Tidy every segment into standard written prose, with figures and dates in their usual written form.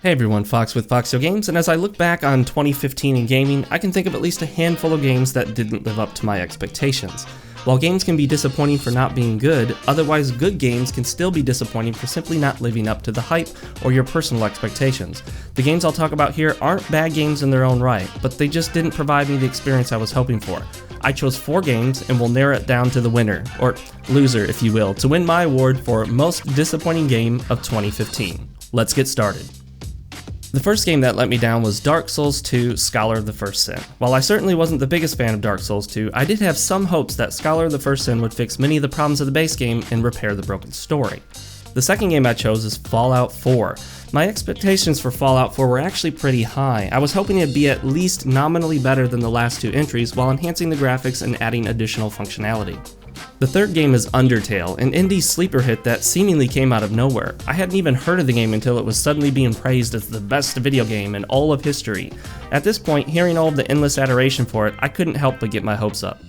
Hey everyone, Fox with FoxeoGames, and as I look back on 2015 in gaming, I can think of at least a handful of games that didn't live up to my expectations. While games can be disappointing for not being good, otherwise good games can still be disappointing for simply not living up to the hype or your personal expectations. The games I'll talk about here aren't bad games in their own right, but they just didn't provide me the experience I was hoping for. I chose 4 games and will narrow it down to the winner, or loser if you will, to win my award for Most Disappointing Game of 2015. Let's get started. The first game that let me down was Dark Souls 2 Scholar of the First Sin. While I certainly wasn't the biggest fan of Dark Souls 2, I did have some hopes that Scholar of the First Sin would fix many of the problems of the base game and repair the broken story. The second game I chose is Fallout 4. My expectations for Fallout 4 were actually pretty high. I was hoping it'd be at least nominally better than the last 2 entries while enhancing the graphics and adding additional functionality. The third game is Undertale, an indie sleeper hit that seemingly came out of nowhere. I hadn't even heard of the game until it was suddenly being praised as the best video game in all of history. At this point, hearing all of the endless adoration for it, I couldn't help but get my hopes up.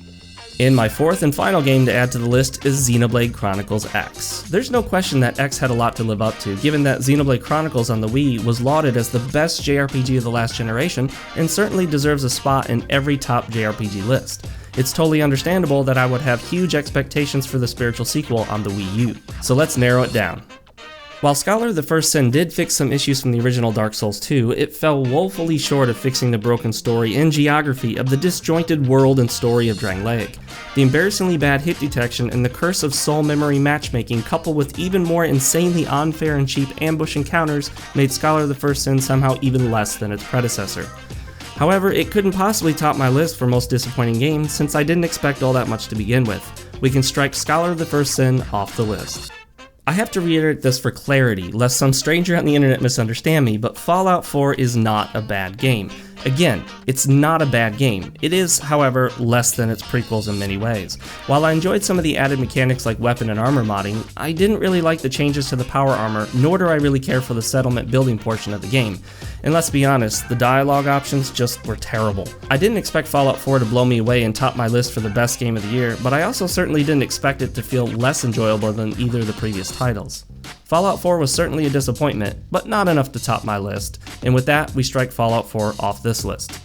And my fourth and final game to add to the list is Xenoblade Chronicles X. There's no question that X had a lot to live up to, given that Xenoblade Chronicles on the Wii was lauded as the best JRPG of the last generation, and certainly deserves a spot in every top JRPG list. It's totally understandable that I would have huge expectations for the spiritual sequel on the Wii U. So let's narrow it down. While Scholar of the First Sin did fix some issues from the original Dark Souls 2, it fell woefully short of fixing the broken story and geography of the disjointed world and story of Drangleic. The embarrassingly bad hit detection and the curse of soul memory matchmaking, coupled with even more insanely unfair and cheap ambush encounters, made Scholar of the First Sin somehow even less than its predecessor. However, it couldn't possibly top my list for most disappointing games since I didn't expect all that much to begin with. We can strike Scholar of the First Sin off the list. I have to reiterate this for clarity, lest some stranger on the internet misunderstand me, but Fallout 4 is not a bad game. Again, it's not a bad game. It is, however, less than its prequels in many ways. While I enjoyed some of the added mechanics like weapon and armor modding, I didn't really like the changes to the power armor, nor do I really care for the settlement building portion of the game. And let's be honest, the dialogue options just were terrible. I didn't expect Fallout 4 to blow me away and top my list for the best game of the year, but I also certainly didn't expect it to feel less enjoyable than either of the previous titles. Fallout 4 was certainly a disappointment, but not enough to top my list, and with that, we strike Fallout 4 off this list.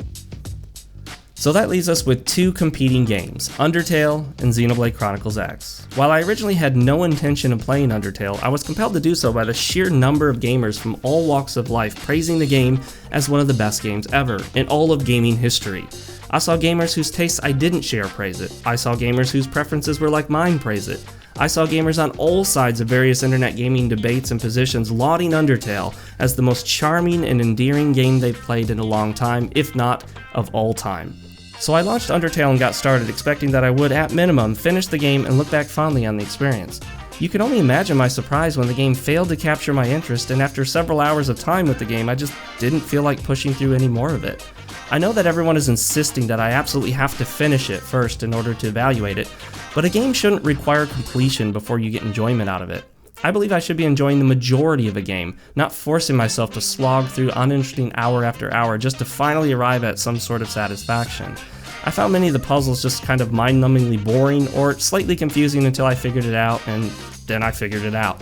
So that leaves us with 2 competing games, Undertale and Xenoblade Chronicles X. While I originally had no intention of playing Undertale, I was compelled to do so by the sheer number of gamers from all walks of life praising the game as one of the best games ever, in all of gaming history. I saw gamers whose tastes I didn't share praise it. I saw gamers whose preferences were like mine praise it. I saw gamers on all sides of various internet gaming debates and positions lauding Undertale as the most charming and endearing game they've played in a long time, if not of all time. So I launched Undertale and got started expecting that I would, at minimum, finish the game and look back fondly on the experience. You can only imagine my surprise when the game failed to capture my interest, and after several hours of time with the game, I just didn't feel like pushing through any more of it. I know that everyone is insisting that I absolutely have to finish it first in order to evaluate it, but a game shouldn't require completion before you get enjoyment out of it. I believe I should be enjoying the majority of a game, not forcing myself to slog through uninteresting hour after hour just to finally arrive at some sort of satisfaction. I found many of the puzzles just kind of mind-numbingly boring or slightly confusing until I figured it out, and then I figured it out.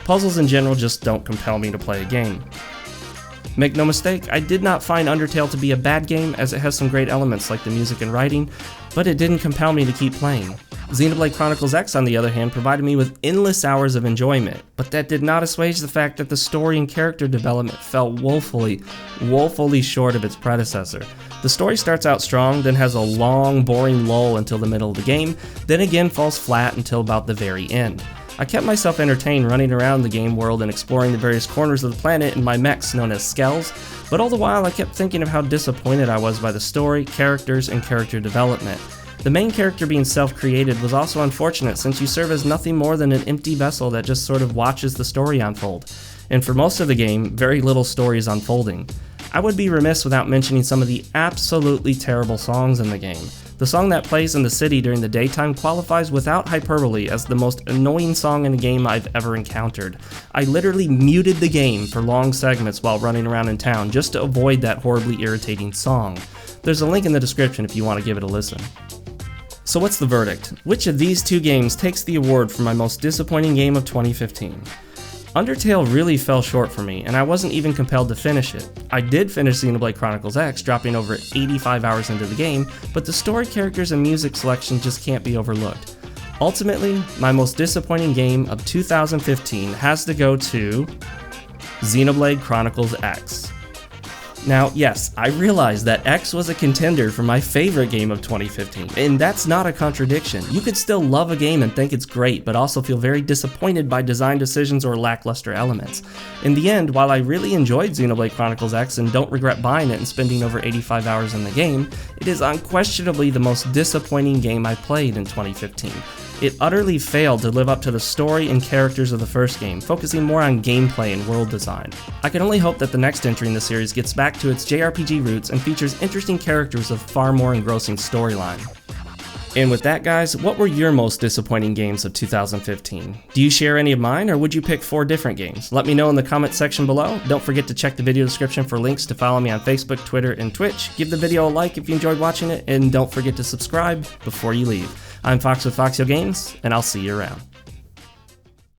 Puzzles in general just don't compel me to play a game. Make no mistake, I did not find Undertale to be a bad game, as it has some great elements like the music and writing, but it didn't compel me to keep playing. Xenoblade Chronicles X, on the other hand, provided me with endless hours of enjoyment, but that did not assuage the fact that the story and character development fell woefully short of its predecessor. The story starts out strong, then has a long, boring lull until the middle of the game, then again falls flat until about the very end. I kept myself entertained running around the game world and exploring the various corners of the planet in my mechs known as skells, but all the while I kept thinking of how disappointed I was by the story, characters, and character development. The main character being self-created was also unfortunate since you serve as nothing more than an empty vessel that just sort of watches the story unfold. And for most of the game, very little story is unfolding. I would be remiss without mentioning some of the absolutely terrible songs in the game. The song that plays in the city during the daytime qualifies without hyperbole as the most annoying song in a game I've ever encountered. I literally muted the game for long segments while running around in town just to avoid that horribly irritating song. There's a link in the description if you want to give it a listen. So what's the verdict? Which of these 2 games takes the award for my most disappointing game of 2015? Undertale really fell short for me, and I wasn't even compelled to finish it. I did finish Xenoblade Chronicles X, dropping over 85 hours into the game, but the story, characters, and music selection just can't be overlooked. Ultimately, my most disappointing game of 2015 has to go to Xenoblade Chronicles X. Now, yes, I realize that X was a contender for my favorite game of 2015, and that's not a contradiction. You could still love a game and think it's great, but also feel very disappointed by design decisions or lackluster elements. In the end, while I really enjoyed Xenoblade Chronicles X and don't regret buying it and spending over 85 hours in the game, it is unquestionably the most disappointing game I played in 2015. It utterly failed to live up to the story and characters of the first game, focusing more on gameplay and world design. I can only hope that the next entry in the series gets back to its JRPG roots and features interesting characters with far more engrossing storyline. And with that, guys, what were your most disappointing games of 2015? Do you share any of mine, or would you pick 4 different games? Let me know in the comment section below. Don't forget to check the video description for links to follow me on Facebook, Twitter, and Twitch. Give the video a like if you enjoyed watching it, and don't forget to subscribe before you leave. I'm Fox with FoxeoGames, and I'll see you around.